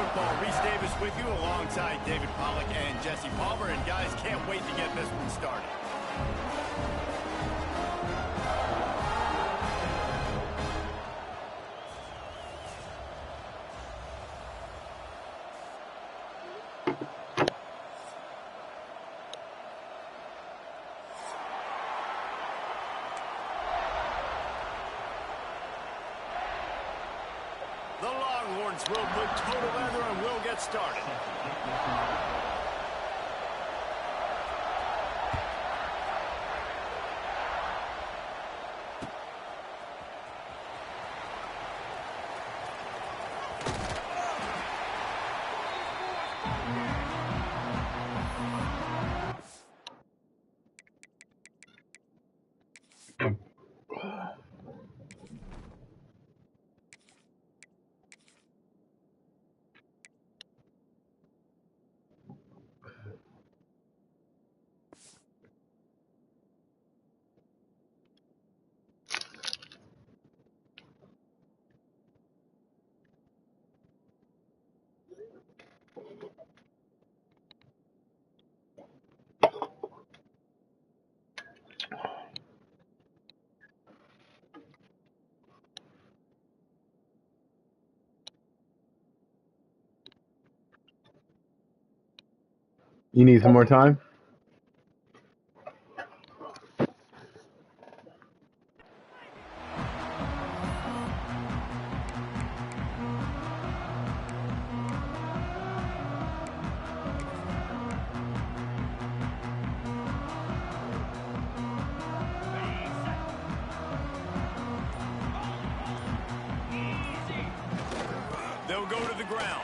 football. Reese Davis with you alongside David Pollack and Jesse Palmer. And guys, can't wait to get this one started. The Longhorns will put total leather and will get started. You need some more time? They'll go to the ground.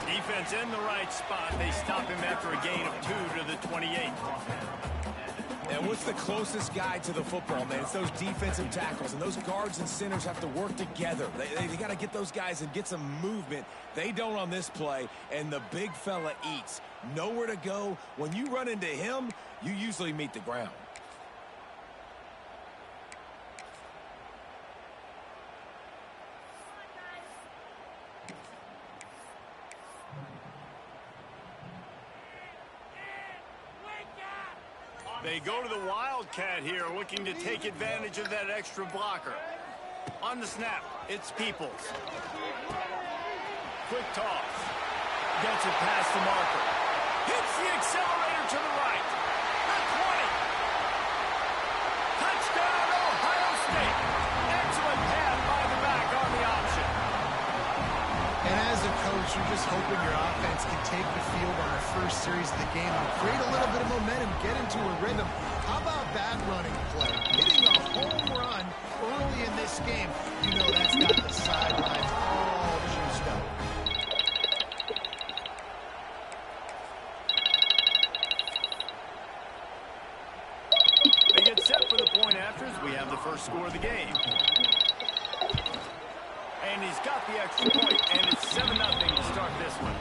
Defense in the right spot. They stop him after a gain of 2 to the 28. And what's the closest guy to the football, man? It's those defensive tackles, and those guards and centers have to work together. They got to get those guys and get some movement. They don't on this play, and the big fella eats. Nowhere to go. When you run into him, you usually meet the ground. They go to the Wildcat here, looking to take advantage of that extra blocker. On the snap, it's Peoples. Quick toss. Gets it past the marker. Hits the accelerator to the right. The 20. Touchdown, Ohio State. Excellent pass by the back on the option. And as a coach, you're just hoping your offense can take the field on the first series of the game and create a little bit of momentum, get into a rhythm. How about that running play? Hitting a home run early in this game. You know that's got the sidelines all juiced up. They get set for the point afters. We have the first score of the game. And he's got the extra point, and it's 7-0 to start this one.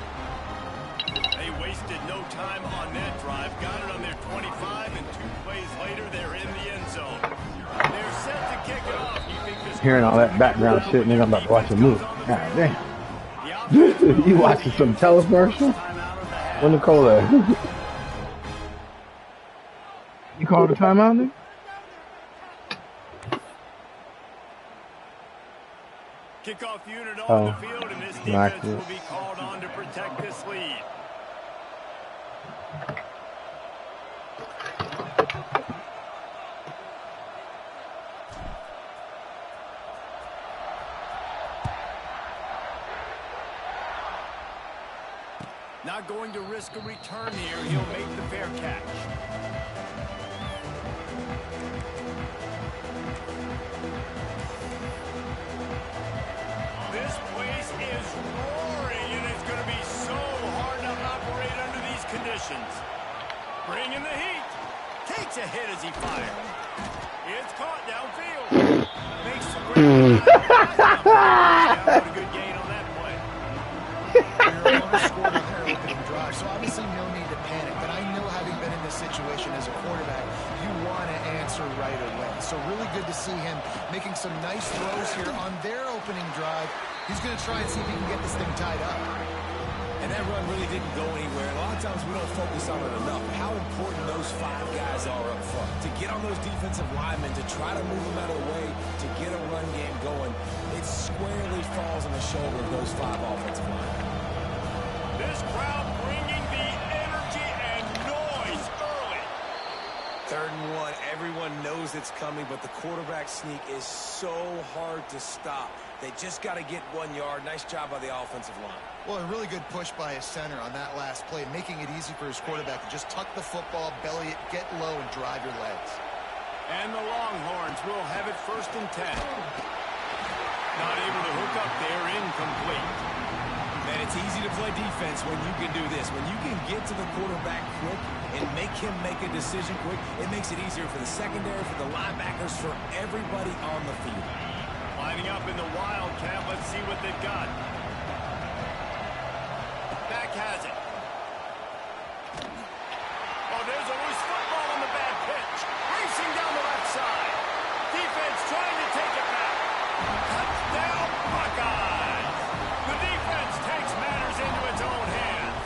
They wasted no time on that drive. Got it on their 25, and 2 plays later, they're in the end zone. They're set to kick it off. You think this Hearing all that background shit, nigga, I'm about to watch a movie. God damn. You watching some television? What do you call that? You called a timeout, nigga? Kickoff unit on the field, and this defense will be called on to protect this lead. Not going to risk a return here. He'll make the fair catch. This place is roaring, and it's going to be so hard to operate under these conditions. Bringing the heat. Takes a hit as he fires. It's caught downfield. Makes a good gain on that play. Your opponent scored on their opening drive, so obviously no need to panic. But I know, having been in this situation as a quarterback, you want to answer right away. So really good to see him making some nice throws here on their opening drive. He's going to try and see if he can get this thing tied up. And that run really didn't go anywhere. A lot of times we don't focus on it enough. How important those 5 guys are up front. To get on those defensive linemen, to try to move them out of the way, to get a run game going, it squarely falls on the shoulder of those 5 offensive linemen. This crowd bringing the energy and noise early. 3rd and 1. Everyone knows it's coming, but the quarterback sneak is so hard to stop. They just got to get 1 yard. Nice job by the offensive line. Well, a really good push by his center on that last play, making it easy for his quarterback to just tuck the football, belly it, get low, and drive your legs. And the Longhorns will have it 1st and 10. Not able to hook up there, incomplete. Man, it's easy to play defense when you can do this. When you can get to the quarterback quick and make him make a decision quick, it makes it easier for the secondary, for the linebackers, for everybody on the field. Lining up in the Wildcat. Let's see what they've got. Back has it. Oh, there's a loose football on the bad pitch. Racing down the left side. Defense trying to take it back. Touchdown, Buckeyes. The defense takes matters into its own hands.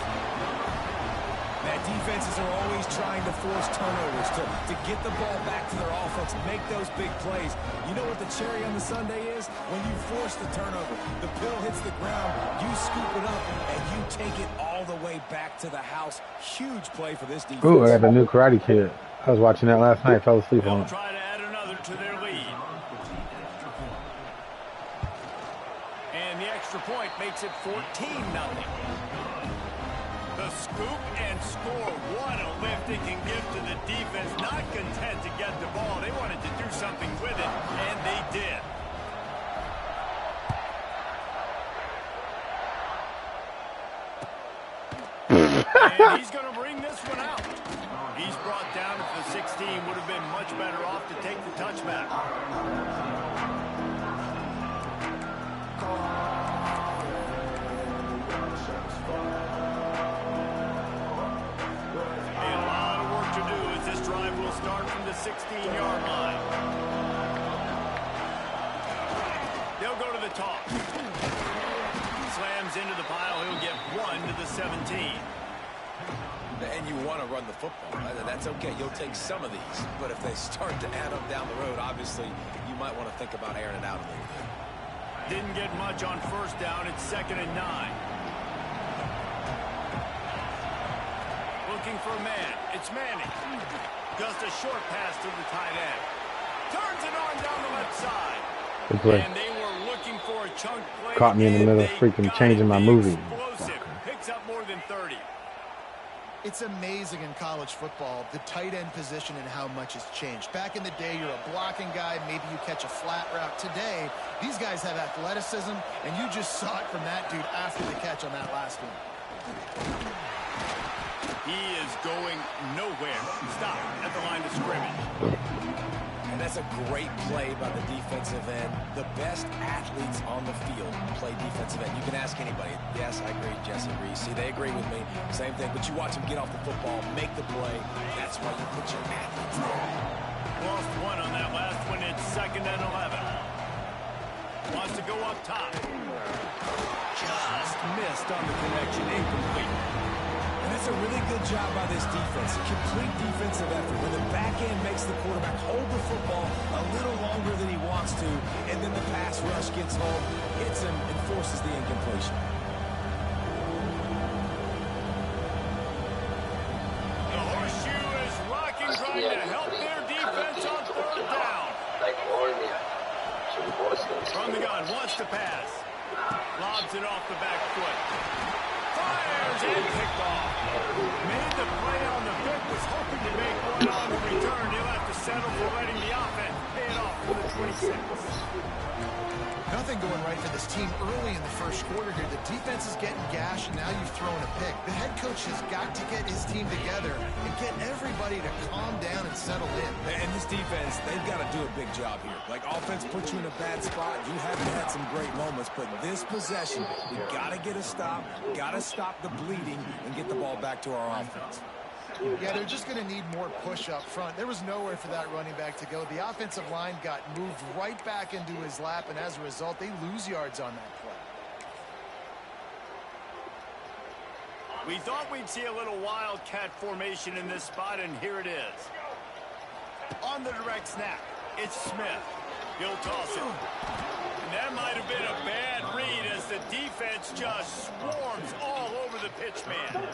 Man, defenses are always trying to force turnovers, to get the ball back to their offense, make those big plays. You know what the cherry on the sundae is? When you force the turnover, the pill hits the ground, you scoop it up, and you take it all the way back to the house. Huge play for this defense. Ooh, I got the new Karate Kid. I was watching that last night. Fell asleep on They'll it. try to add another to their lead. And the extra point makes it 14-0. The scoop and score. What a lift it can give to the defense. Not content to get the ball. They wanted to do something with it, and they did. And he's going to bring this one out. He's brought down at the 16. Would have been much better off to take the touchback. A lot of work to do as this drive will start from the 16-yard line. They'll go to the top. Slams into the pile. He'll get 1 to the 17. And you want to run the football. That's okay. You'll take some of these. But if they start to add up down the road, obviously, you might want to think about airing it out a little bit. Didn't get much on 1st down. It's 2nd and 9. Looking for a man. It's Manning. Just a short pass to the tight end. Turns it on down the left side. Good play. And they were looking for a chunk play. Caught me in the middle of freaking changing my movie. Explosive. Picks up more than 30. It's amazing in college football, the tight end position and how much has changed. Back in the day, you're a blocking guy, maybe you catch a flat route. Today, these guys have athleticism, and you just saw it from that dude after the catch on that last one. He is going nowhere. Stop at the line of scrimmage. And that's a great play by the defensive end. The best athletes on the field play defensive end. You can ask anybody. Yes, I agree, Jesse Reese. See, they agree with me. Same thing. But you watch them get off the football, make the play. That's why you put your athletes there. Lost 1 on that last one. It's 2nd and 11. Wants to go up top. Just missed on the connection. Incomplete. And that's a really good job by this defense. A complete defensive effort. When the back end makes the quarterback hold the football a little longer than he wants to, and then the pass rush gets home, hits him, and forces the incompletion. The horseshoe is rocking, trying to help their defense on 3rd down. From the gun, wants to pass. Lobs it off the back foot. Fires and picked off. Made the play on the pick, was hoping to make one on the return. He'll have to settle for letting the offense pay it off for the 26. Nothing going right for this team early in the 1st quarter here. The defense is getting gashed, and now you've thrown a pick. The head coach has got to get his team together and get everybody to calm down and settle in. And this defense, they've got to do a big job here. Like, offense puts you in a bad spot. You haven't had some great moments, but this possession, we got to get a stop, got to stop the bleeding, and get the ball back to our offense. Yeah, they're just going to need more push up front. There was nowhere for that running back to go. The offensive line got moved right back into his lap, and as a result, they lose yards on that play. We thought we'd see a little wildcat formation in this spot, and here it is. On the direct snap, it's Smith. He'll toss it. And that might have been a bad read as the defense just swarms all over the pitch man.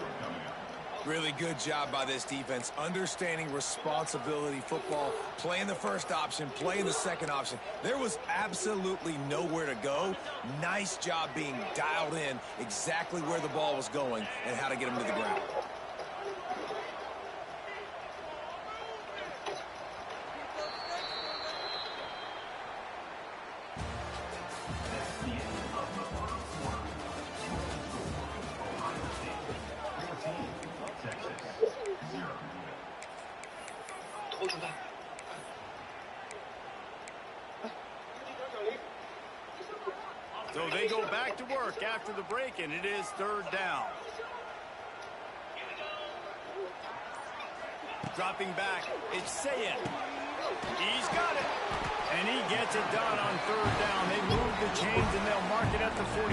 Really good job by this defense, understanding responsibility football, playing the first option, playing the second option. There was absolutely nowhere to go. Nice job being dialed in exactly where the ball was going and how to get him to the ground. So they go back to work after the break, and it is third down. Dropping back, it's Sayin. He's got it. And he gets it done on third down. They move the chains, and they'll mark it at the 44.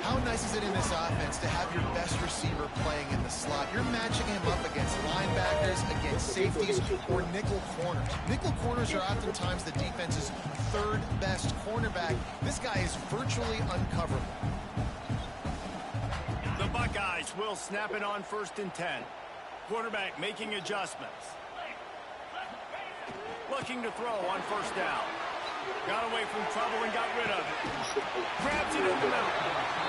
How nice is it in this offense to have your best receiver playing in the slot? You're matching him up against linebackers, against safeties, or nickel corners. Nickel corners are oftentimes the defense's third best cornerback. This guy is virtually uncoverable. The Buckeyes will snap it on 1st and 10. Quarterback making adjustments. Looking to throw on 1st down. Got away from trouble and got rid of it. Grabs it in the middle.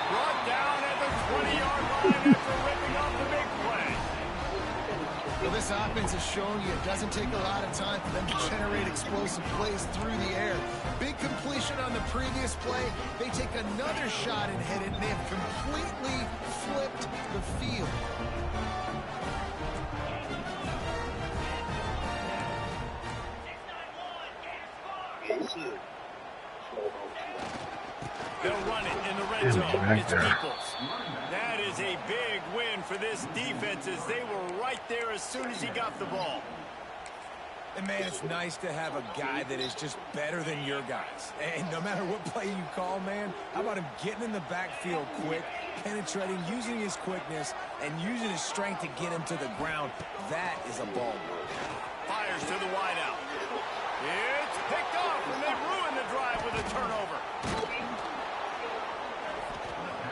Brought down at the 20-yard line after ripping off the big play. Well, this offense has shown you it doesn't take a lot of time for them to generate explosive plays through the air. Big completion on the previous play. They take another shot and hit it, and they have completely flipped the field. They'll run it in the red zone. It's Peoples. That is a big win for this defense as they were right there as soon as he got the ball. And, man, it's nice to have a guy that is just better than your guys. And no matter what play you call, man, how about him getting in the backfield quick, penetrating, using his quickness, and using his strength to get him to the ground. That is a ball. Fires to the wideout. It's picked off, and they ruin the drive with a turnover.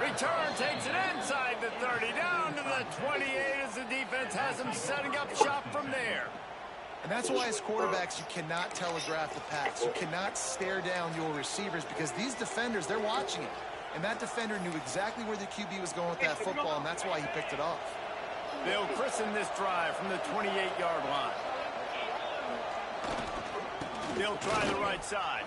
Return takes it inside the 30, down to the 28 as the defense has them setting up shop from there. And that's why as quarterbacks you cannot telegraph the pass. You cannot stare down your receivers because these defenders, they're watching it. And that defender knew exactly where the QB was going with that football, and that's why he picked it off. They'll christen this drive from the 28-yard line. They'll try the right side.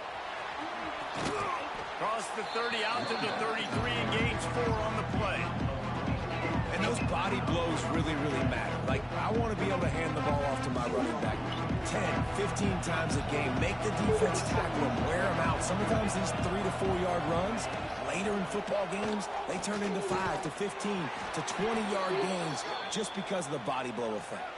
Cross the 30 out to the 33 and gains 4 on the play. And those body blows really, really matter. Like, I want to be able to hand the ball off to my running back 10, 15 times a game. Make the defense tackle him, wear him out. Sometimes these 3 to 4 yard runs, later in football games, they turn into 5 to 15 to 20-yard gains just because of the body blow effect.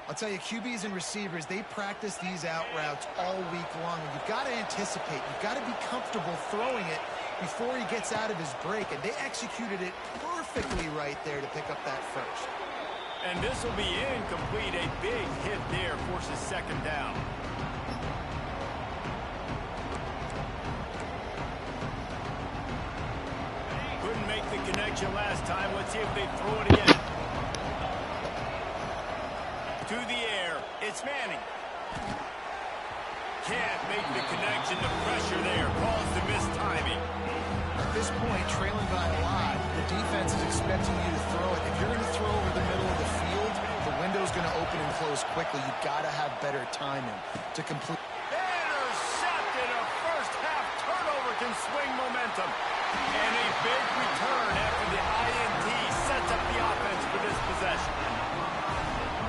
I'll tell you, QBs and receivers, they practice these out routes all week long. And you've got to anticipate. You've got to be comfortable throwing it before he gets out of his break. And they executed it perfectly right there to pick up that first. And this will be incomplete. A big hit there forces 2nd down. Couldn't make the connection last time. Let's see if they throw it again. To the air, it's Manning. Can't make the connection. The pressure there caused the mistiming. At this point, trailing by a lot, the defense is expecting you to throw it. If you're going to throw over the middle of the field, the window's going to open and close quickly. You've got to have better timing to complete. Intercepted. A first-half turnover can swing momentum. And a big return after the INT sets up the offense for this possession.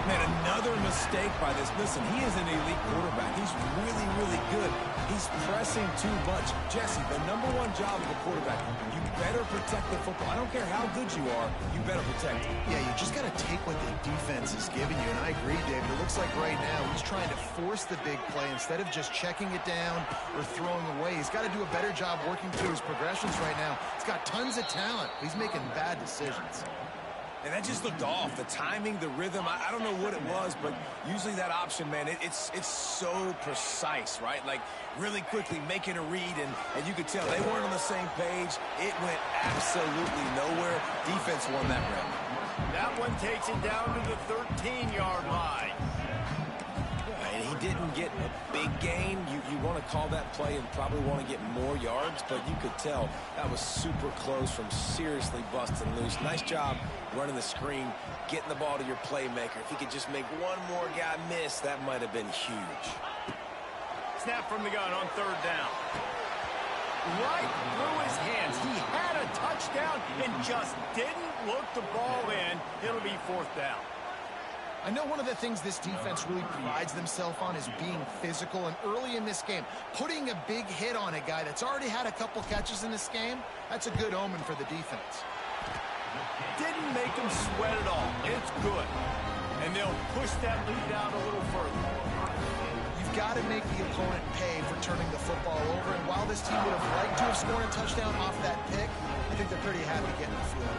Man, another mistake by this. Listen, he is an elite quarterback. He's really, really good. He's pressing too much. Jesse, the #1 job of a quarterback, you better protect the football. I don't care how good you are, you better protect it. Yeah, you just got to take what the defense is giving you, and I agree, David. It looks like right now he's trying to force the big play instead of just checking it down or throwing away. He's got to do a better job working through his progressions right now. He's got tons of talent. He's making bad decisions. And that just looked off. The timing, the rhythm, I don't know what it was, but usually that option, man, it's so precise, right? Like, really quickly making a read, and you could tell they weren't on the same page. It went absolutely nowhere. Defense won that round. That one takes it down to the 13-yard line. And he didn't get a big gain. You want to call that play and probably want to get more yards, but you could tell that was super close from seriously busting loose. Nice job running the screen, getting the ball to your playmaker. If he could just make one more guy miss, that might have been huge. Snap from the gun on 3rd down. Right through his hands. He had a touchdown and just didn't look the ball in. It'll be 4th down. I know one of the things this defense really prides themselves on is being physical, and early in this game, putting a big hit on a guy that's already had a couple catches in this game, that's a good omen for the defense. Didn't make him sweat at all. It's good. And they'll push that lead out a little further. You've got to make the opponent pay for turning the football over, and while this team would have liked to have scored a touchdown off that pick, I think they're pretty happy getting the field.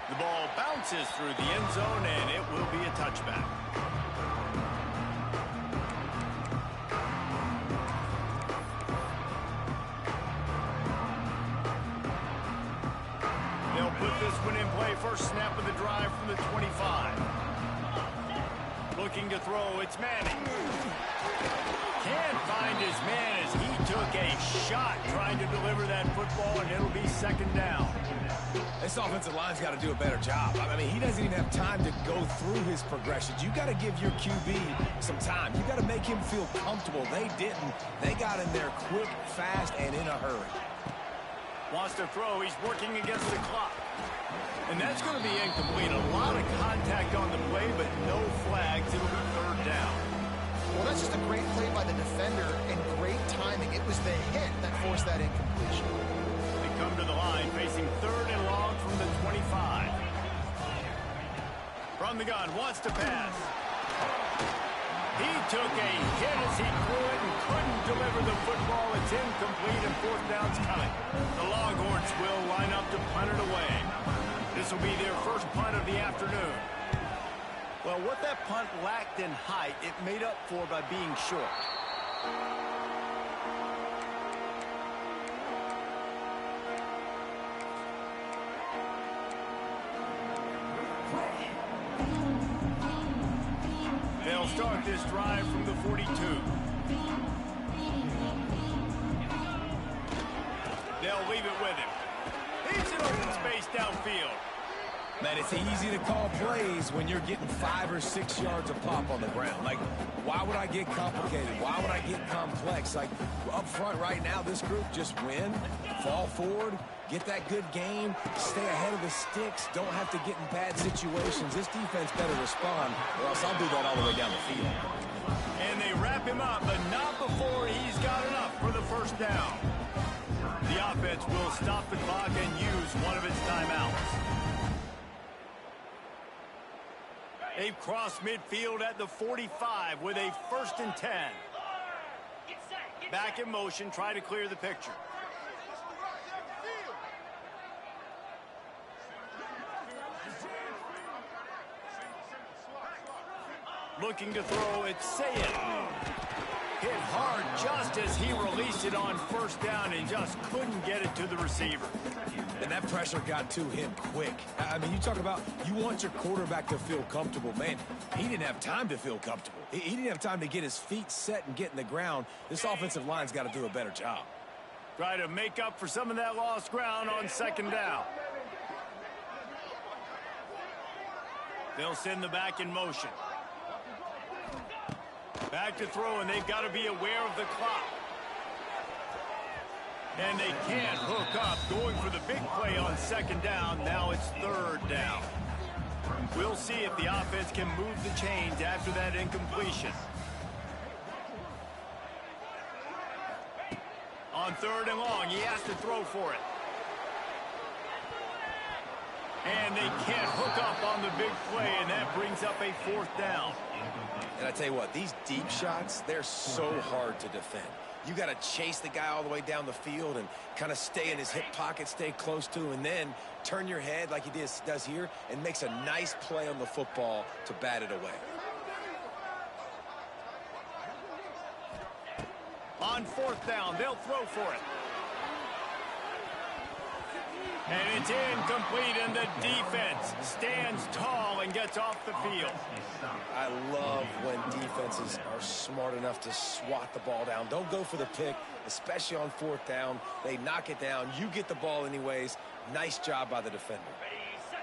The ball bounces through the end zone, and it will be a touchback. They'll put this one in play. First snap of the drive from the 25. Looking to throw, it's Manning. Can't find his man as he took a shot trying to deliver that football, and it'll be 2nd down. This offensive line's got to do a better job. I mean, he doesn't even have time to go through his progressions. You got to give your QB some time. You got to make him feel comfortable. They didn't. They got in there quick, fast, and in a hurry. Wants to throw. He's working against the clock. And that's going to be incomplete. A lot of contact on the play, but no flags. It'll be 3rd down. Well, that's just a great play by the defender and great timing. It was the hit that forced that incompletion. They come to the line, facing 3rd and long from the 25. From the gun, wants to pass. He took a hit as he threw it and couldn't deliver the football. It's incomplete, and 4th down's coming. The Longhorns will line up to punt it away. This will be their first punt of the afternoon. Well, what that punt lacked in height, it made up for by being short. They'll start this drive from the 42. They'll leave it with him. He's in open space downfield. Man, it's easy to call plays when you're getting 5 or 6 yards of pop on the ground. Like, why would I get complicated? Why would I get complex? Like, up front right now, this group just win, fall forward, get that good game, stay ahead of the sticks, don't have to get in bad situations. This defense better respond, or else I'll do that all the way down the field. And they wrap him up, but not before he's got enough for the 1st down. The offense will stop the clock and use one of its timeouts. They've crossed midfield at the 45 with a 1st and 10. Back in motion, try to clear the picture. Looking to throw, it's Sayed. Hit hard just as he released it on 1st down and just couldn't get it to the receiver. And that pressure got to him quick. I mean, you talk about you want your quarterback to feel comfortable. Man, he didn't have time to feel comfortable. He didn't have time to get his feet set and get in the ground. This offensive line's got to do a better job. Try to make up for some of that lost ground on 2nd down. They'll send the back in motion. Back to throw, and they've got to be aware of the clock. And they can't hook up, going for the big play on second down. Now it's third down. We'll see if the offense can move the chains after that incompletion. On third and long, he has to throw for it. And they can't hook up on the big play, and that brings up a fourth down. And I tell you what, these deep shots, they're so hard to defend. You got to chase the guy all the way down the field and kind of stay in his hip pocket, stay close to him, and then turn your head like he does here and makes a nice play on the football to bat it away. On fourth down, they'll throw for it. And it's incomplete, and the defense stands tall and gets off the field. I love when defenses are smart enough to swat the ball down. Don't go for the pick, especially on fourth down. They knock it down. You get the ball anyways. Nice job by the defender.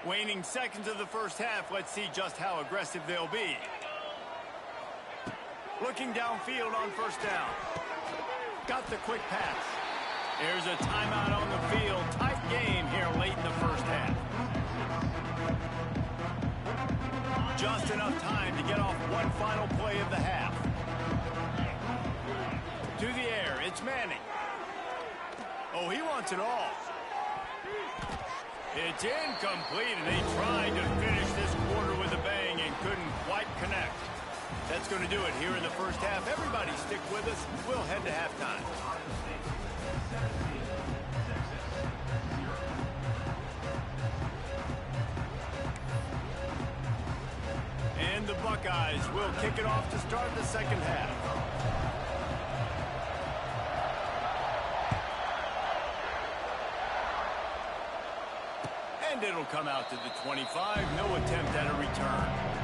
Waning seconds of the first half. Let's see just how aggressive they'll be. Looking downfield on first down. Got the quick pass. There's a timeout on the field. Tight game here late in the first half. Just enough time to get off one final play of the half. To the air, it's Manning. Oh, he wants it all. It's incomplete, and they tried to finish this quarter with a bang and couldn't quite connect. That's going to do it here in the first half. Everybody stick with us. We'll head to halftime. And the Buckeyes will kick it off to start the second half. And it'll come out to the 25. No attempt at a return.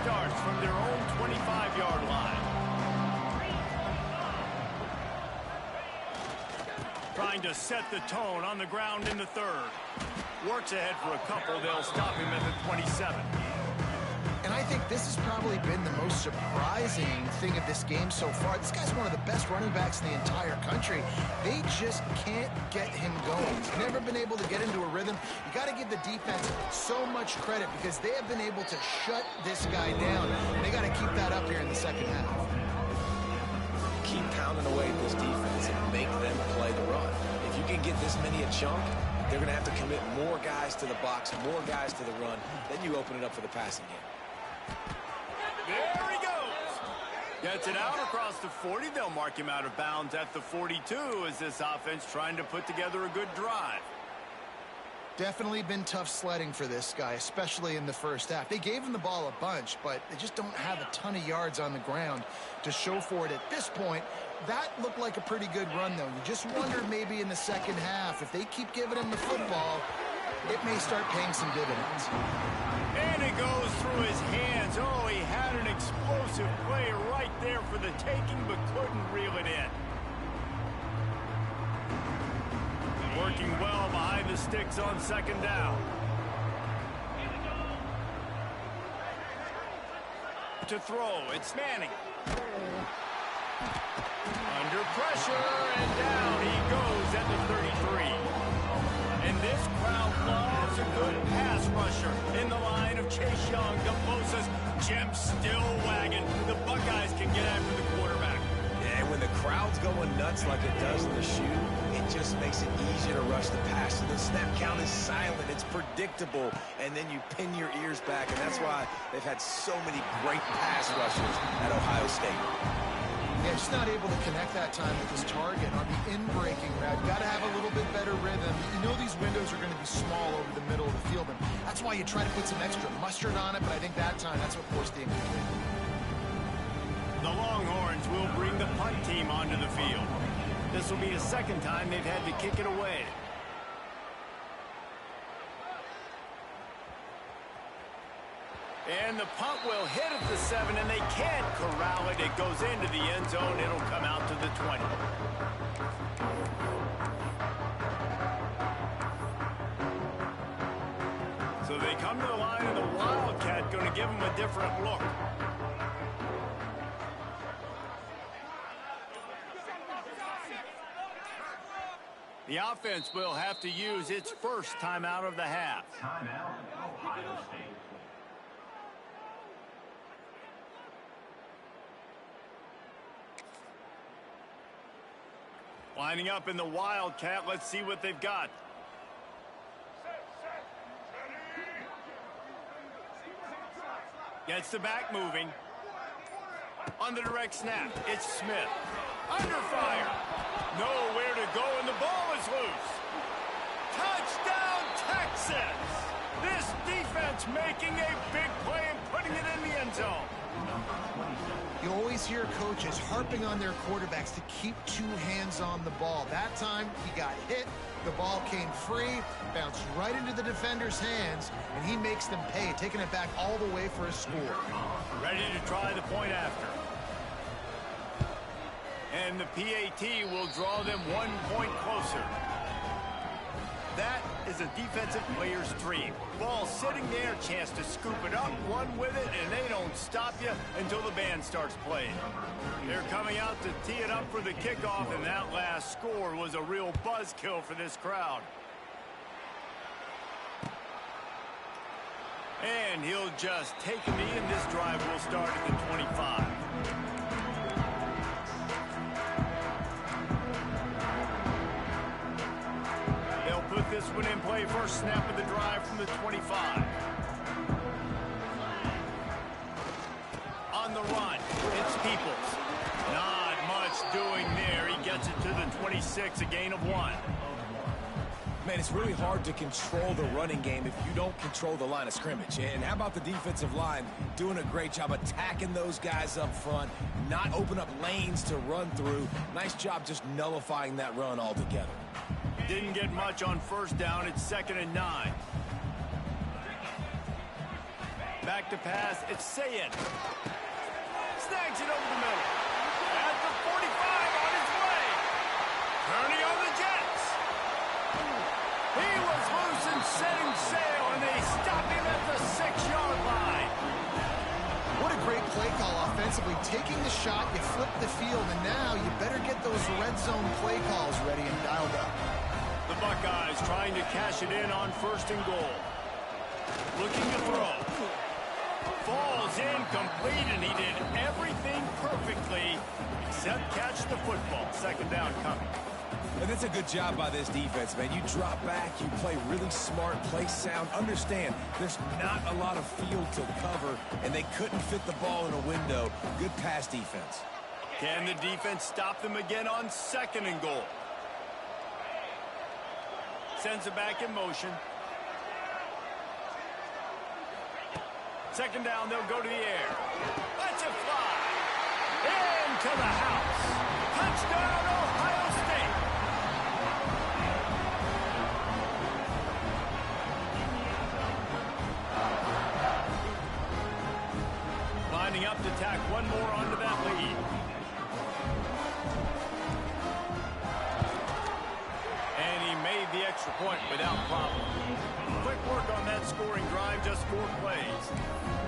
Starts from their own 25-yard line. Trying to set the tone on the ground in the third. Works ahead for a couple. They'll stop him at the 27. And I think this has probably been the most surprising thing of this game so far. This guy's one of the best running backs in the entire country. They just can't get him going. He's never been able to get into a rhythm. You got to give the defense so much credit because they have been able to shut this guy down. And they got to keep that up here in the second half. Keep pounding away at this defense and make them play the run. If you can get this many a chunk, they're going to have to commit more guys to the box, more guys to the run. Then you open it up for the passing game. There he goes. Gets it out across the 40. They'll mark him out of bounds at the 42 as this offense trying to put together a good drive. Definitely been tough sledding for this guy, especially in the first half. They gave him the ball a bunch, but they just don't have a ton of yards on the ground to show for it at this point. That looked like a pretty good run, though. You just wonder maybe in the second half, if they keep giving him the football, it may start paying some dividends. And it goes through his hands. Oh, he had an explosive play right there for the taking, but couldn't reel it in. Working well behind the sticks on second down. To throw, it's Manning. Under pressure, and down he goes at the 33. And this crowd loves a good pass rusher in the line of Chase Young, DeBosa's Jim still wagging. The Buckeyes can get after the quarterback. Yeah, when the crowd's going nuts like it does in the shoe, it just makes it easier to rush the pass. So the snap count is silent. It's predictable. And then you pin your ears back. And that's why they've had so many great pass rushers at Ohio State. Yeah, just not able to connect that time with his target on the in-breaking route. You got to have a little bit better rhythm. You know these windows are going to be small over the middle of the field, and that's why you try to put some extra mustard on it, but I think that time that's what forced the incomplete. The Longhorns will bring the punt team onto the field. This will be the second time they've had to kick it away. And the punt will hit at the 7, and they can't corral it. It goes into the end zone. It'll come out to the 20. they come to the line, and the Wildcat going to give them a different look. The offense will have to use its first timeout of the half. Timeout, Ohio State. Lining up in the Wildcat. Let's see what they've got. Gets the back moving. On the direct snap, it's Smith. Under fire. Nowhere to go, and the ball is loose. Touchdown, Texas! This defense making a big play and putting it in the end zone. You always hear coaches harping on their quarterbacks to keep two hands on the ball. That time, he got hit. The ball came free, bounced right into the defender's hands, and he makes them pay, taking it back all the way for a score. Ready to try the point after. And the PAT will draw them 1 point closer. That is a defensive player's dream. Ball sitting there, chance to scoop it up, run with it, and they don't stop you until the band starts playing. They're coming out to tee it up for the kickoff, and that last score was a real buzzkill for this crowd. And he'll just take a knee, and this drive will start at the 25. Put this one in play. First snap of the drive from the 25. On the run, it's Peoples. Not much doing there. He gets it to the 26, a gain of 1. Man, it's really hard to control the running game if you don't control the line of scrimmage. And how about the defensive line doing a great job attacking those guys up front, not open up lanes to run through. Nice job just nullifying that run altogether. Didn't get much on first down. It's 2nd and 9. Back to pass. It's Sayed. Snags it over the middle. At the 45 on his way. Turning on the Jets. He was loose and setting sail, and they stop him at the 6-yard line. What a great play call offensively. Taking the shot, you flip the field, and now you better get those red zone play calls ready and dialed up. The Buckeyes trying to cash it in on 1st and goal. Looking to throw. Falls incomplete, and he did everything perfectly except catch the football. 2nd down coming. And that's a good job by this defense, man. You drop back, you play really smart, play sound. Understand, there's not a lot of field to cover, and they couldn't fit the ball in a window. Good pass defense. Can the defense stop them again on 2nd and goal? Sends it back in motion. 2nd down, they'll go to the air. Let's it fly. Into the house. Touchdown, Ohio State. Lining up to tack one more onto that lead. The extra point without problem. Quick work on that scoring drive, just 4 plays.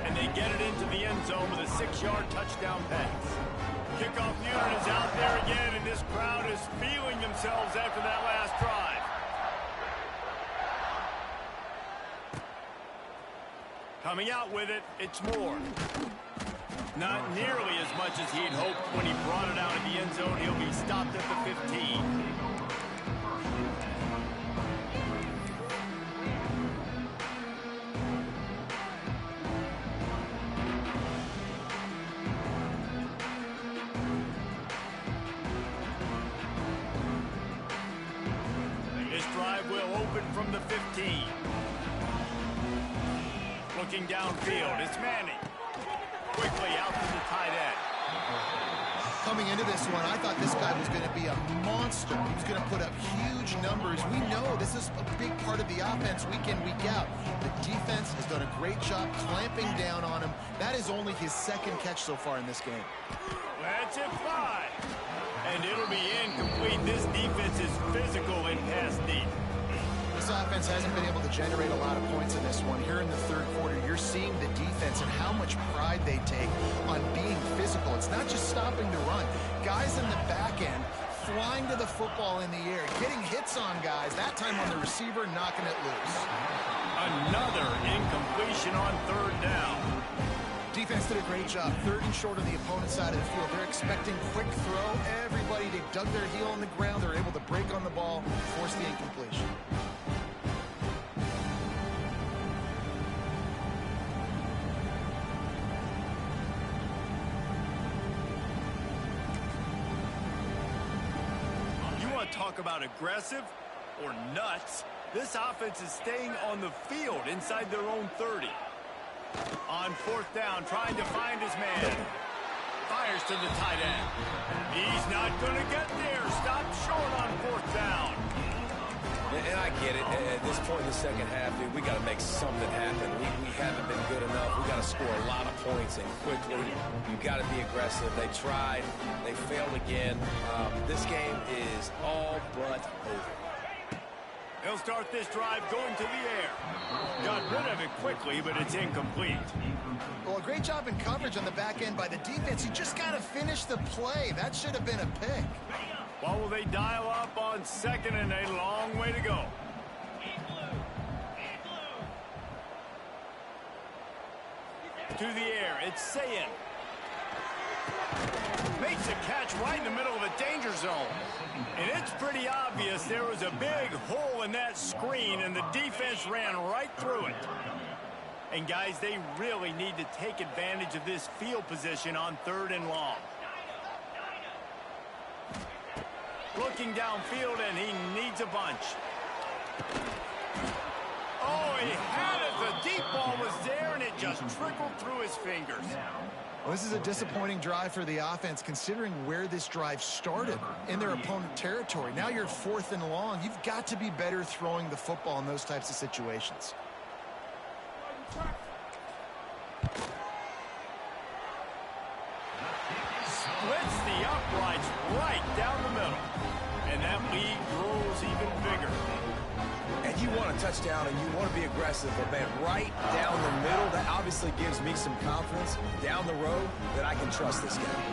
And they get it into the end zone with a 6-yard touchdown pass. Kickoff unit is out there again, and this crowd is feeling themselves after that last drive. Coming out with it, it's Moore. Not nearly as much as he'd hoped when he brought it out of the end zone. He'll be stopped at the 15. From the 15. Looking downfield, it's Manning. Quickly out to the tight end. Coming into this one, I thought this guy was going to be a monster. He was going to put up huge numbers. We know this is a big part of the offense week in, week out. The defense has done a great job clamping down on him. That is only his 2nd catch so far in this game. Let's it fly. And it'll be incomplete. This defense is physical and pass deep. The offense hasn't been able to generate a lot of points in this one. Here in the third quarter, you're seeing the defense and how much pride they take on being physical. It's not just stopping to run. Guys in the back end flying to the football in the air, getting hits on guys, that time on the receiver, knocking it loose. Another incompletion on third down. Defense did a great job. Third and short on the opponent's side of the field. They're expecting quick throw. Everybody, they dug their heel on the ground. They're able to break on the ball, force the incompletion. You want to talk about aggressive or nuts? This offense is staying on the field inside their own 30. On fourth down, trying to find his man. Fires to the tight end. He's not going to get there. Stop short on fourth down. And I get it. At this point in the second half, dude, we got to make something happen. We haven't been good enough. We got to score a lot of points and quickly. You got to be aggressive. They tried. They failed again. This game is all but over. They'll start this drive going to the air. Got rid of it quickly, but it's incomplete. Well, a great job in coverage on the back end by the defense. You just got to finish the play. That should have been a pick. Well, will they dial up on second and a long way to go? To the air, it's Sayin. Makes a catch right in the middle of a danger zone. And it's pretty obvious there was a big hole in that screen, and the defense ran right through it. And, guys, they really need to take advantage of this field position on third and long. Looking downfield, and he needs a bunch. Oh, he had it. The deep ball was there, and it just trickled through his fingers. Well, this is a disappointing drive for the offense, considering where this drive started, in their opponent territory. Now you're fourth and long. You've got to be better throwing the football in those types of situations. Splits the uprights right down the middle. And that lead grows even bigger. And you want a touchdown and you want to be aggressive, but man, right down the middle, that obviously gives me some confidence down the road that I can trust this guy.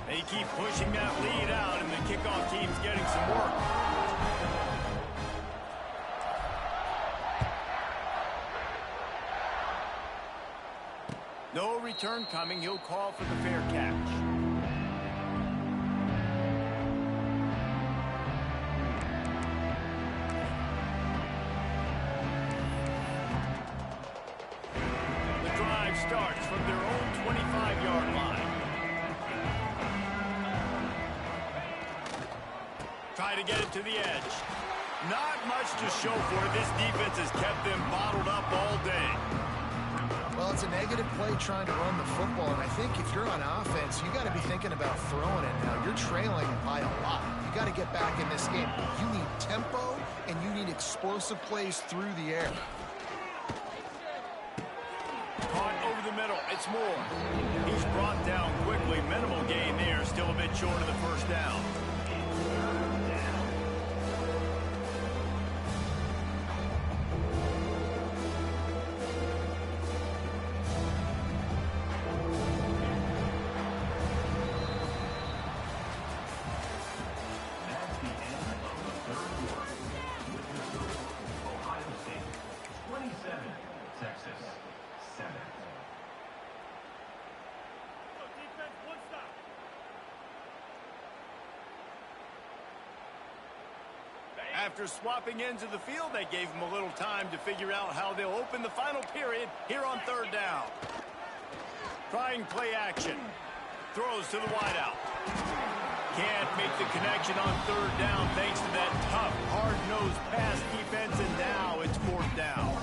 They keep pushing that lead out, and the kickoff team's getting some work. No return coming. He'll call for the fair catch. Starts from their own 25-yard line. Try to get it to the edge. Not much to show for it. This defense has kept them bottled up all day. Well, it's a negative play trying to run the football, and I think if you're on offense, you got to be thinking about throwing it now. You're trailing by a lot. You got to get back in this game. You need tempo, and you need explosive plays through the air. Caught over the middle. It's Moore. He's brought down quickly. Minimal gain there. Still a bit short of the first down. That's the end of the third quarter. Ohio State 27, Texas 7. After swapping ends of the field, they gave him a little time to figure out how they'll open the final period here on third down. Trying play action. Throws to the wideout. Can't make the connection on third down thanks to that tough, hard-nosed pass defense, and now it's fourth down.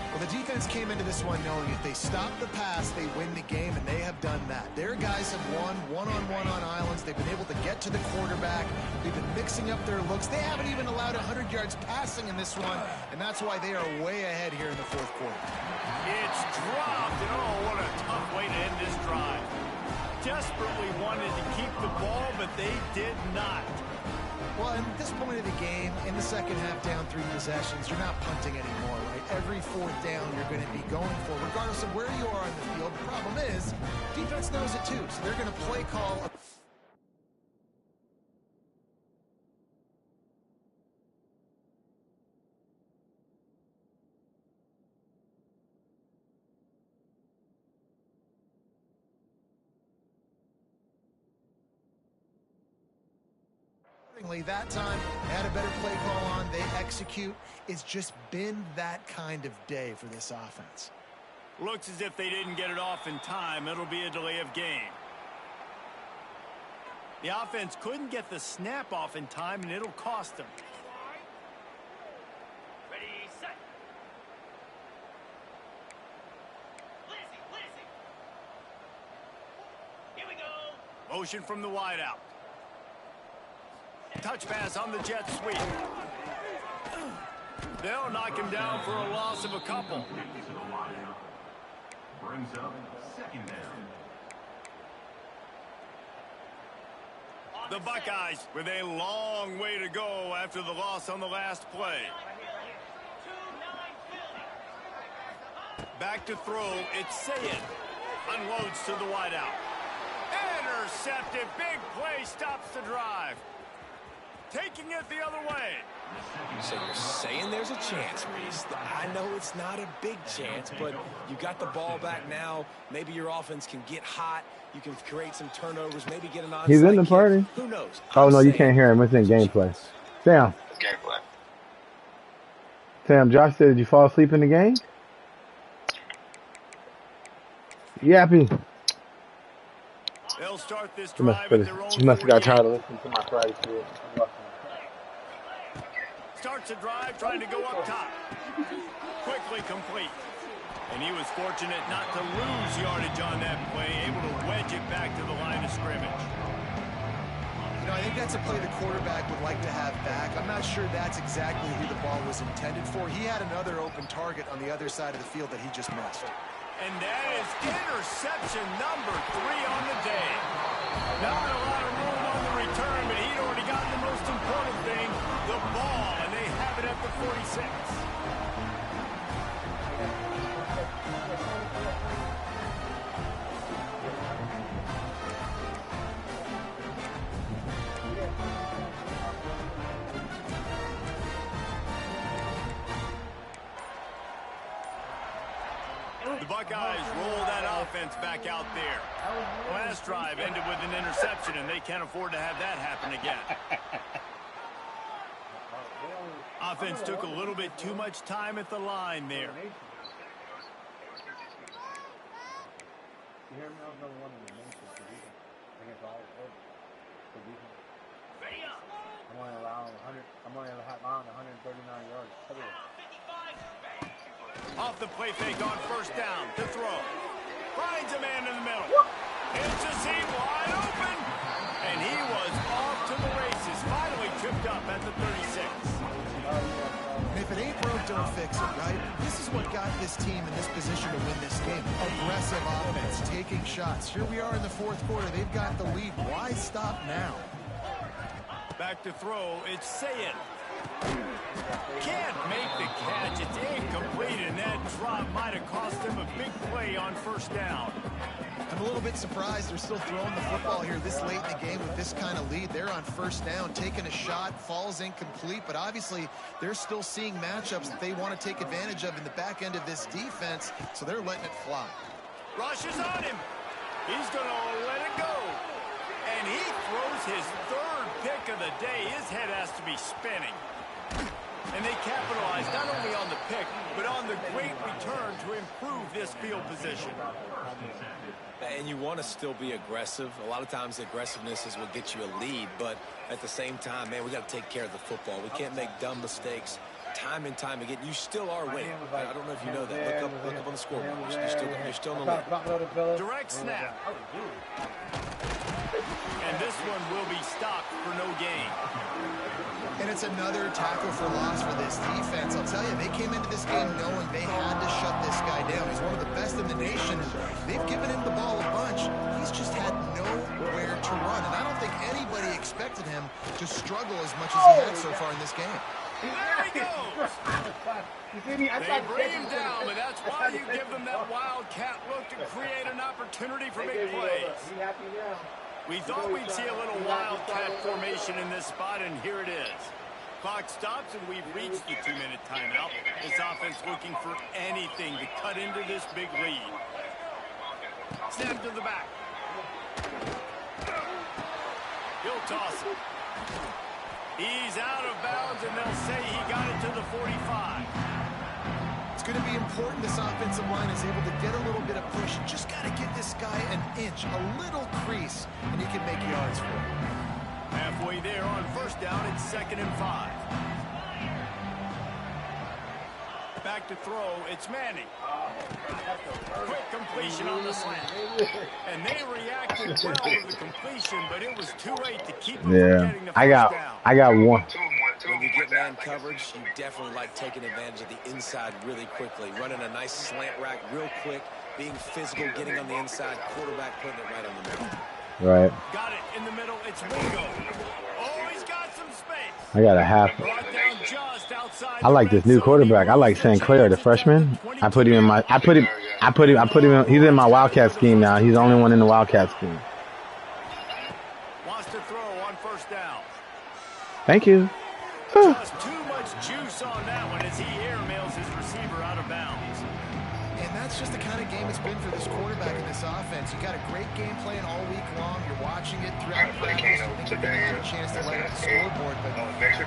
Well, the defense came into this one knowing if they stop the pass, they win the game, and they have done that. Their guys have won one-on-one on islands. They've been able to get to the quarterback. They've been mixing up their looks. They haven't even allowed 100 yards passing in this one, and that's why they are way ahead here in the fourth quarter. It's dropped, and oh, what a tough way to end this drive. Desperately wanted to keep the ball, but they did not. Well, at this point of the game, in the second half, down 3 possessions, you're not punting anymore, right? Every fourth down you're going to be going for, regardless of where you are on the field. The problem is, defense knows it too, so they're going to play call. That time, they had a better play call on. They execute. It's just been that kind of day for this offense. Looks as if they didn't get it off in time. It'll be a delay of game. The offense couldn't get the snap off in time, and it'll cost them. Ready, set. Lizzie. Here we go. Motion from the wideout. Touch pass on the jet sweep. They'll knock him down for a loss of a couple. Brings up second down. The Buckeyes with a long way to go after the loss on the last play. Back to throw, it's Sayed. Unloads to the wideout. Intercepted, big play, stops the drive. Taking it the other way. So you're saying there's a chance, Reese. I know it's not a big chance, but you got the ball back now. Maybe your offense can get hot. You can create some turnovers, maybe get an onside He's in the party. Who knows? Oh, no, you can't hear him. It's in gameplay. Sam. It's gameplay. Sam, Josh said, did you fall asleep in the game? Yappy. They'll start this You must, drive at their own you must have got 48. tired of listening to my Friday Spirit. Starts the drive, trying to go up top. Quickly complete. And he was fortunate not to lose yardage on that play, able to wedge it back to the line of scrimmage. You know, I think that's a play the quarterback would like to have back. I'm not sure that's exactly who the ball was intended for. He had another open target on the other side of the field that he just missed. And that is interception number 3 on the day. Not a lot of room on the return, but he'd already gotten the most important thing, the ball, and they have it at the 46. The Buckeyes roll that offense back out there. Last drive ended with an interception, and they can't afford to have that happen again. Offense took a little bit too much time at the line there. Ready up. I'm only allowing 139 yards. Off the play fake on first down to throw. Finds a man in the middle. It's a seam wide open. And he was off to the races. Finally tripped up at the 36. And if it ain't broke, don't fix it, right? This is what got this team in this position to win this game. Aggressive offense, taking shots. Here we are in the fourth quarter. They've got the lead. Why stop now? Back to throw. It's Sayed. Can't make the catch. It's incomplete, and that drop might have cost him a big play on first down. I'm a little bit surprised they're still throwing the football here this late in the game with this kind of lead. They're on first down, taking a shot, falls incomplete, but obviously they're still seeing matchups that they want to take advantage of in the back end of this defense, so they're letting it fly. Rushes on him. He's going to let it go. And he throws his third pick of the day. His head has to be spinning. And they capitalize not only on the pick, but on the great return to improve this field position. And you want to still be aggressive. A lot of times aggressiveness is what gets you a lead, but at the same time, man, we got to take care of the football. We can't make dumb mistakes. Time and time again, you still are winning. I don't know if you know that. Look up on the scoreboard. You're still in the lead. Direct snap. And this one will be stopped for no gain. And it's another tackle for loss for this defense. I'll tell you, they came into this game knowing they had to shut this guy down. He's one of the best in the nation. They've given him the ball a bunch. He's just had nowhere to to run, and I don't think anybody expected him to struggle as much as he had so far in this game. There he goes. They bring him down, but that's why you give them that wildcat look to create an opportunity for big plays. We thought we'd see a little wildcat formation in this spot, and here it is. Clock stops, and we've reached the 2-minute timeout. This offense looking for anything to cut into this big lead. Snap to the back. He'll toss it. He's out of bounds, and they'll say he got it to the 45. It's going to be important this offensive line is able to get a little bit of push. You just got to give this guy an inch, a little crease, and he can make yards for it. Halfway there on first down, it's 2nd and 5. Back to throw, it's Manning. Quick completion on the slant. And they reacted well to the completion, but it was too late to keep him from getting the first down. I got one. When you get man coverage, you definitely like taking advantage of the inside really quickly. Running a nice slant rack real quick, being physical, getting on the inside, quarterback putting it right on the middle. Right. Got it in the middle, it's Wingo. Oh, he's got some space. I got a half. Brought down just outside. I like this new quarterback. I like St. Clair, the freshman. I put him in my. I put him in. He's in my Wildcat scheme now. He's the only one in the Wildcat scheme. Wants to throw on first down. Thank you. Just too much juice on that one as he airmails his receiver out of bounds. And that's just the kind of game it's been for this quarterback in this offense. You got a great game plan all week long. You're watching it throughout practice. You think you're going to have a chance to light up the scoreboard, but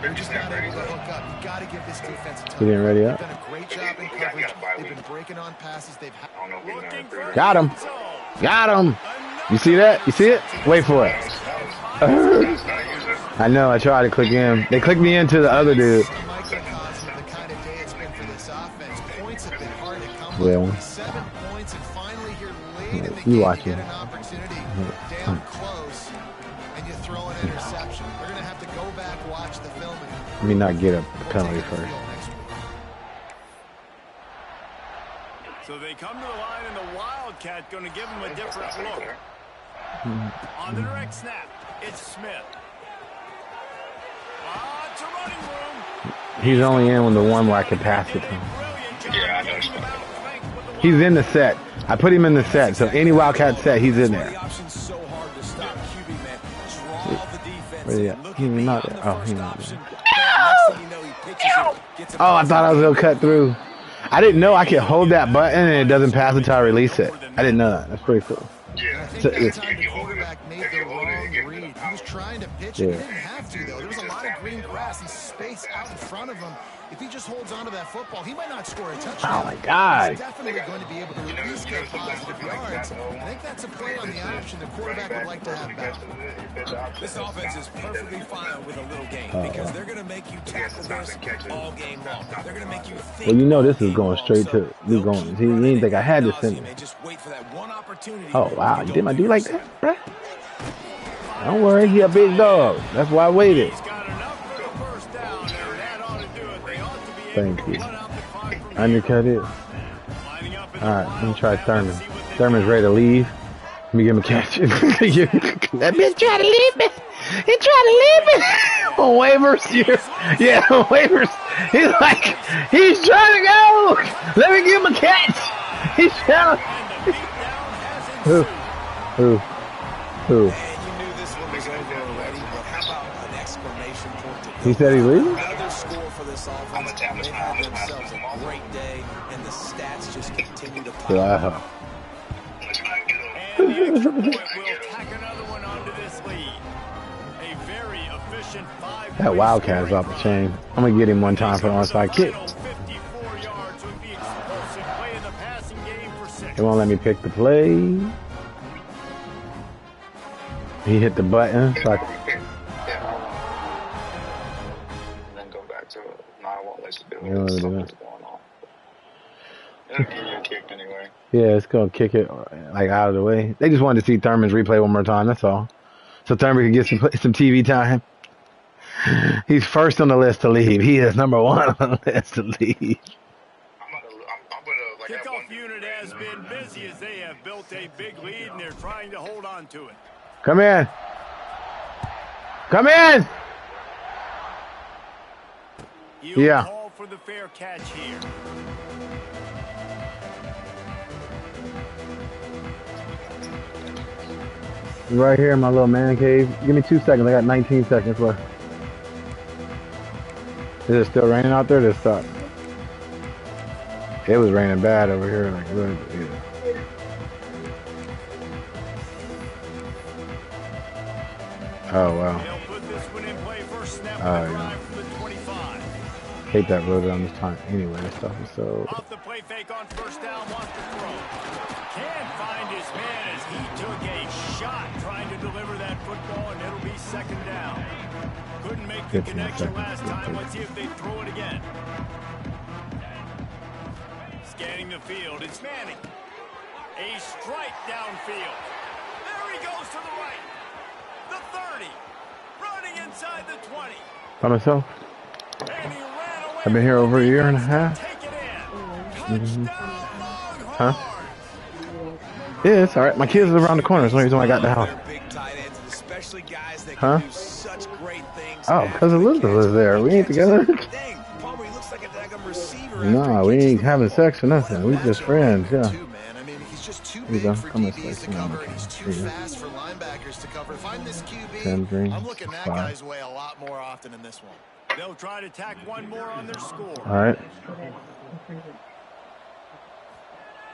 you're just not able to hook up. You got to give this defense a ton. He getting ready up. They've done a great job in coverage. They've been breaking on passes. They've had. Got him. Got him. You see that? You see it? Wait for it. I know. I tried to click in. They clicked me into the other dude. Yeah. 7 points and finally here late in the You game watch you it. get an opportunity down close and you throw an interception. We're going to have to go back, watch the film. Let me not get a penalty first. So they come to the line, and the Wildcat going to give him a different look. On the direct snap, it's Smith. It's a running room. He's only in when the one where I can pass it to him. Yeah, I know. He's in the set. I put him in the set, so any Wildcat set, he's in there. Where he at? He's not there. Oh, he's not there. Oh, I thought I was going to cut through. I didn't know I could hold that button and it doesn't pass until I release it. I didn't know that. That's pretty cool. I think that time the quarterback made the wrong read. He was trying to pitch it. He didn't have to, though. There was a lot of green grass and space out in front of him. If he just holds on to that football, he might not score a touchdown. Oh, my God. He's definitely going to be able to at least get positive yards. I think that's a play on the option the quarterback would like to have back. This offense is perfectly fine with a little game because they're going to make you tackle this all game long. They're going to make you think. Well, you know this is going straight to me going. He didn't think I had to send it. Just wait for that one opportunity. Oh, wow. You did my dude like that, bruh? Don't worry. He a big dog. That's why I waited. Thank you. Undercut it. Alright, let me try Thurman. Thurman's ready to leave. Let me give him a catch. That bitch try to leave me. He tried to leave me. On waivers. Yeah, on waivers. He's like, he's trying to go. Let me give him a catch. He's trying to. Who? You knew this one was over already, but how about an exclamation point? He said he's leaving? Another score for this offense. They had themselves a great day, and the stats just continue to pile up. And the extra point will tack another one onto this lead. A very efficient 5. That Wildcat is off the chain. I'm going to get him one time for the onside kick. 54 yards with the explosive play in the passing game for 6. They won't let me pick the play. He hit the button. So then go back to it. No, I won't let you do You know it. what Something's going on. It'll give you a kick anyway. yeah, it's going to kick it like out of the way. They just wanted to see Thurman's replay one more time. That's all. So Thurman can get some TV time. He's first on the list to leave. He is number 1 on the list to leave. Kickoff unit has been busy as they have built a big lead and they're trying to hold on to it. Come in. Come in! You'll Yeah. call for the fair catch here. Right here in my little man cave. Give me 2 seconds. I got 19 seconds left. Is it still raining out there? This stopped. It was raining bad over here. Like, really, yeah. Oh, wow. They'll put this one in play first snap Oh, of the yeah. drive from the 25. Hate that road on this time. Anyway, this stuff is so. Off the play fake on first down, wants to throw. Can't find his man as he took a shot trying to deliver that football, and it'll be second down. Couldn't make the 15 connection seconds. last time. Let's see if they throw it again. Scanning the field, it's Manning. A strike downfield. There he goes to the right. The 30. Running inside the 20. By myself. And he ran away. I've been here over a year and a half. Take it in. Touchdown, Huh? Longhorns. Yeah, it's alright. My kids are around the corner. That's the only reason why I got the house. They're big tight ends, and especially guys that Huh? can do such great things. Oh, after because the Elizabeth is there. We ain't together. Dang, Palmer, he looks like a daggum receiver. Nah, after we he ain't catches having the sex or ball. nothing. We just friends, yeah. Too, man. I mean, he's just too Here you big go. for Come on, DBs to Stacey. cover, and he's too Here you go. fast for linebackers to cover. If I'm this 10 QB, green, I'm looking that 5. guy's way a lot more often in this one. They'll try to tack one more on their score. Alright.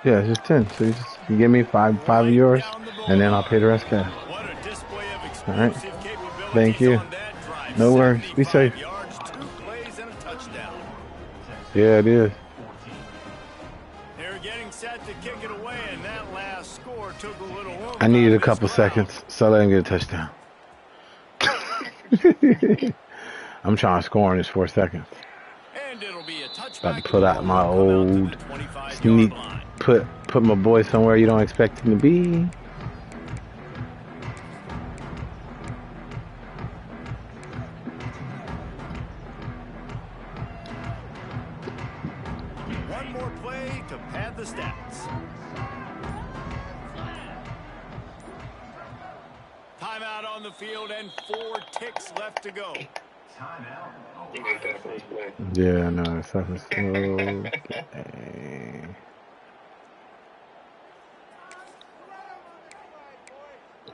Yeah, it's just 10. So you give me five of yours, and then I'll pay the rest cash. What a display of Alright. explosive capabilities Thank you. on that drive. No worries. Be 75 safe. yards, 2 plays, and a touchdown. Yeah, it is. They're getting set to kick it away, and that last score took a little over. I needed a on this couple crowd. seconds, so let him get a touchdown. I'm trying to score in this 4 seconds. And it'll be a touchback. About to put out my Come out to old the 25-yard sneak, line. put my boy somewhere you don't expect him to be. One more play to pad the stats. Timeout on the field and 4 ticks left to go. Timeout. You get that first play. Yeah, no, it's something slow. Okay.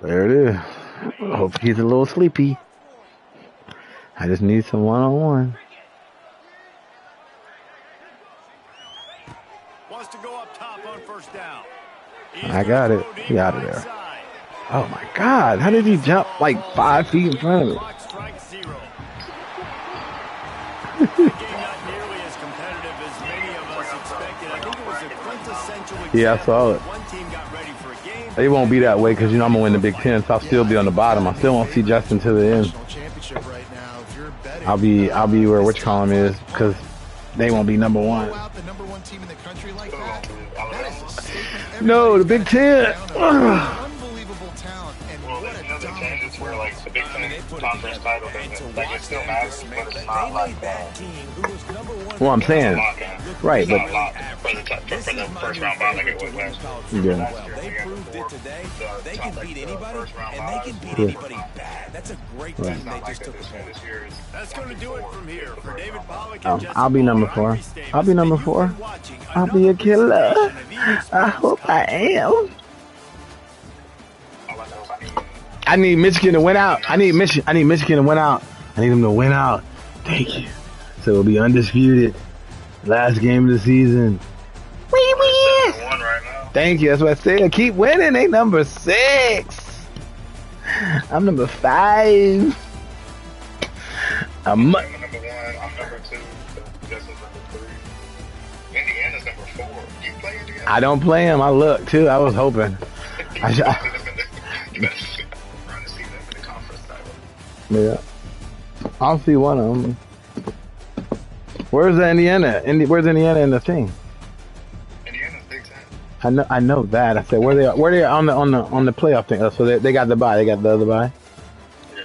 There it is. I hope he's a little sleepy. I just need some one-on-one. Wants to go up top on first down. I got it. He out of there. Oh my God! How did he jump like 5 feet in front of me? Clock strikes 0. The game not nearly as competitive as many of us expected. I think it was a quintessential example. Yeah, I saw it. One team got ready for a game. It won't be that way because you know I'm gonna win the Big Ten, so I'll still be on the bottom. I still won't see Justin to the end. National championship right now. If you're betting, I'll be where which column is because they won't be number one. blow out the number 1 team in the country like that, that is a statement. No, the Big Ten. Unbelievable talent, and Well, what there's a another dominant changes where like the Big I mean, they Ten put it conference together, title and to doesn't like it watch still them matters, dismantle but it's it, not they like made that team who was number 1. Well, I'm saying, lock-in. right, It's not but locked for the first round bye like it was last year. Yeah. Last year They we had proved the it today. They top, can like, beat the anybody, first round and they can buys. beat Yeah. anybody bad. That's a great Right. team It's they not like just that took this it year. home. This year is That's going to do it from here for David Pollock Oh, and Jesse I'll be number Ball. 4. I'm Reese Davis, I'll be number and you've 4. been watching I'll be a another killer. presentation of EA I Sports hope I am. all I know is I need Michigan to win out. I need Michigan to win out. I need them to win out. Thank you. So it'll be undisputed. Last game of the season. We win. 7-1 right now. Thank you. That's what I said. Keep winning. They number 6. I'm number 5. I'm I'm number 1. I'm number 2. Justin's number 3. Indiana's number 4. You play Indiana? I don't play him. I look too. I was hoping. You better run to see them in the conference title. Yeah. I'll see one of them. Where's the Indiana? Where's Indiana in the thing? Indiana's Big Ten. I know that. I said where they are on the playoff thing. Oh, so they got the bye. They got the other bye. Yeah.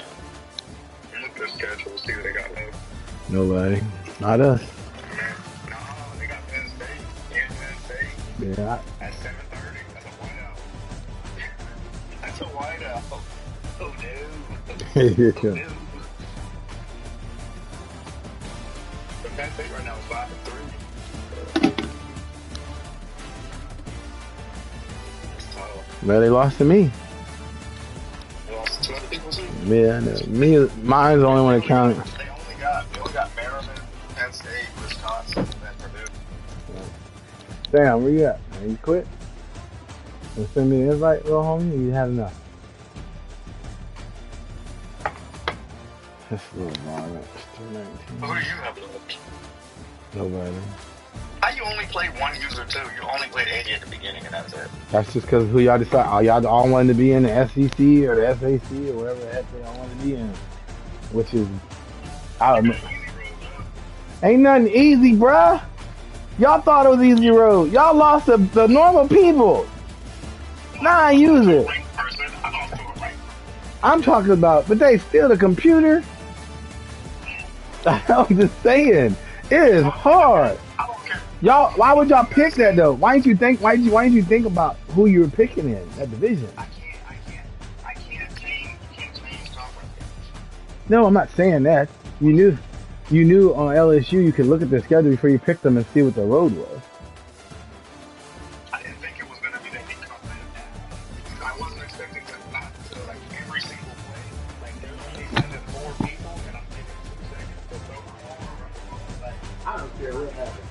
Look at their schedule. See who they got left. Nobody. Not us. No, they got Penn State. Penn State. Yeah. At 7:30. That's a whiteout. That's a whiteout. Oh no. Yeah. No. State right now is 5-3. That's tough. Well, they lost to me. They lost to 2 other people too. Yeah, I know. Mine's the only one that counted. They only got Maryland, Penn State, Wisconsin, and Purdue. Damn, where you at? Man, you quit? You send me an invite, little homie? You had enough. This little varmint. Who do you have left? Nobody. How you only play one user too? You only played 80 at the beginning and that's it. That's just because who y'all decide. Y'all all wanted to be in the SEC or the SAC or whatever the heck they all want to be in. Which is, I don't know. Ain't nothing easy, bruh. Y'all thought it was easy road. Y'all lost the normal people. Nah, I use it. I'm talking about, but they steal the computer. I'm just saying, it is hard. Y'all, why would y'all pick that though? Why didn't you think about who you were picking in that division? I can't change conference. No, I'm not saying that. You knew on LSU you could look at their schedule before you picked them and see what the road was. I didn't think it was going to be that big confidence. I wasn't expecting to not to like every single play. Like they're only sending 4 people, and I'm taking 2 seconds to throw my arm around the ball. Like I don't care what happens.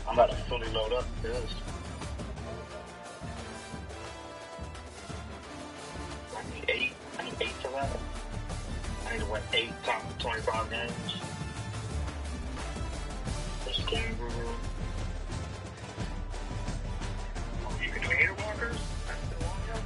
I'm about to fully load up this. I need 8 for that. I need to win 8 top 25 games. This kangaroo. Oh, you can do hater walkers? That's still on here?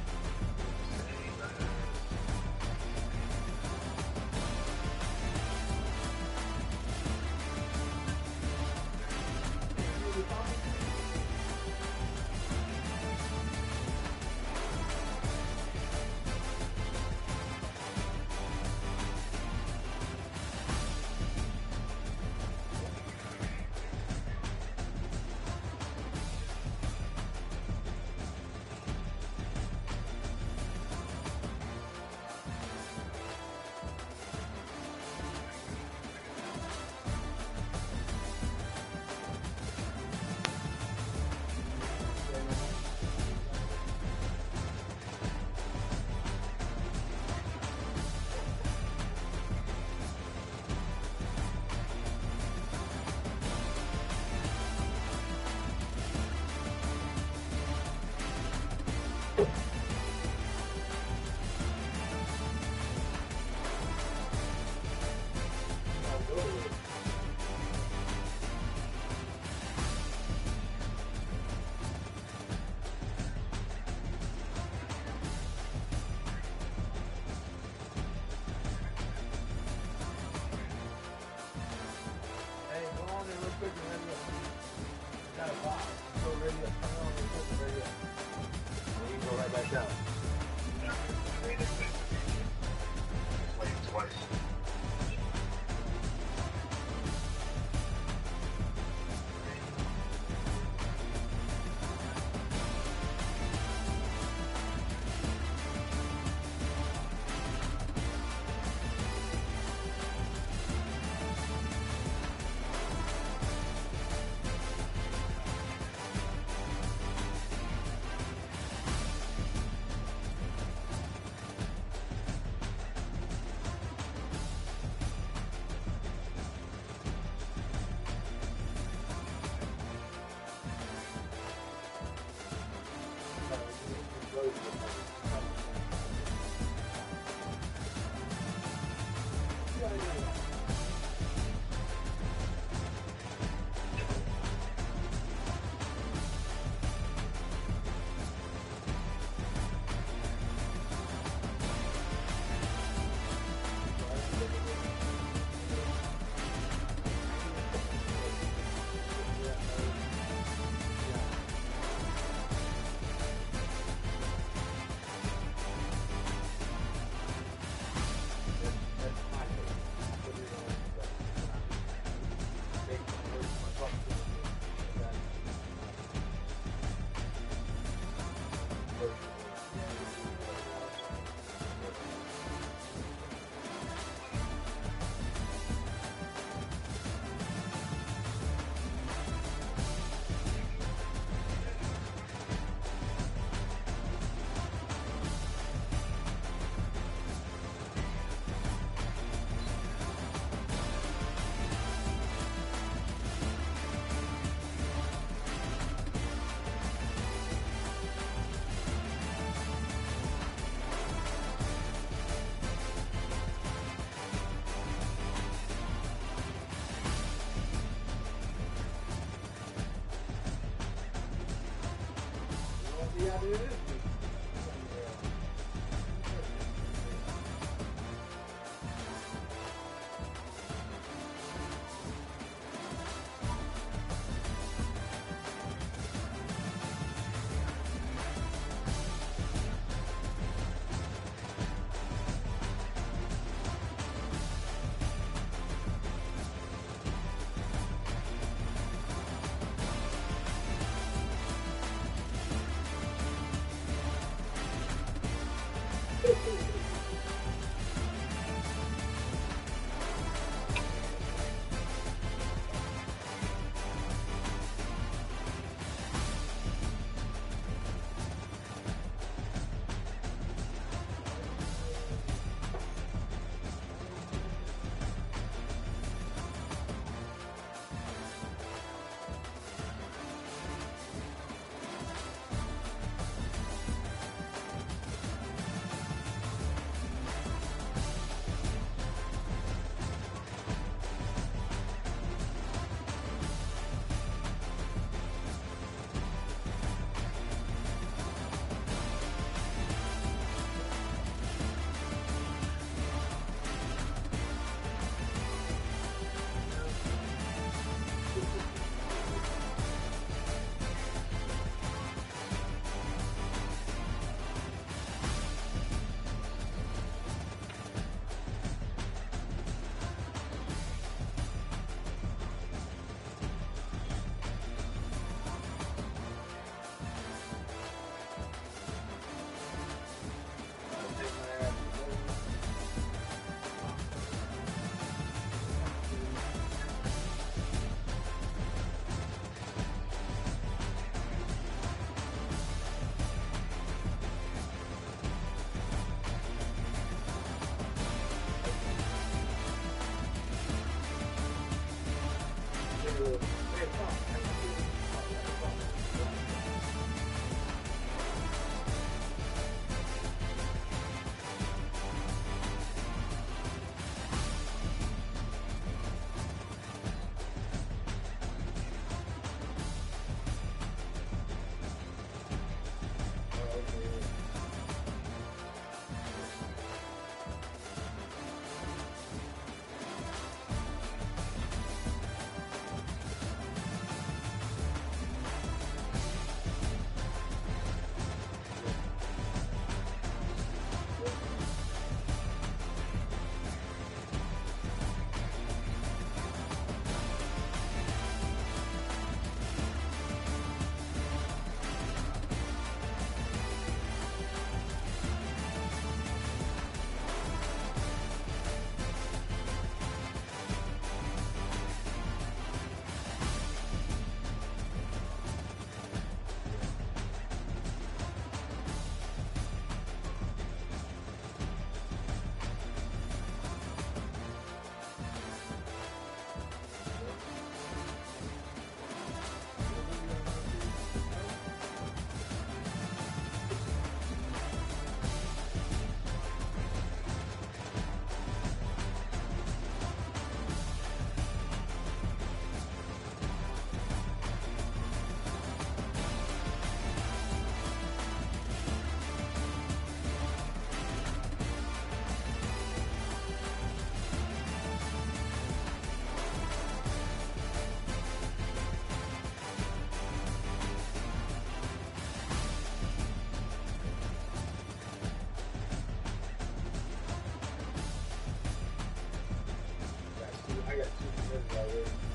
I got 2 minutes already.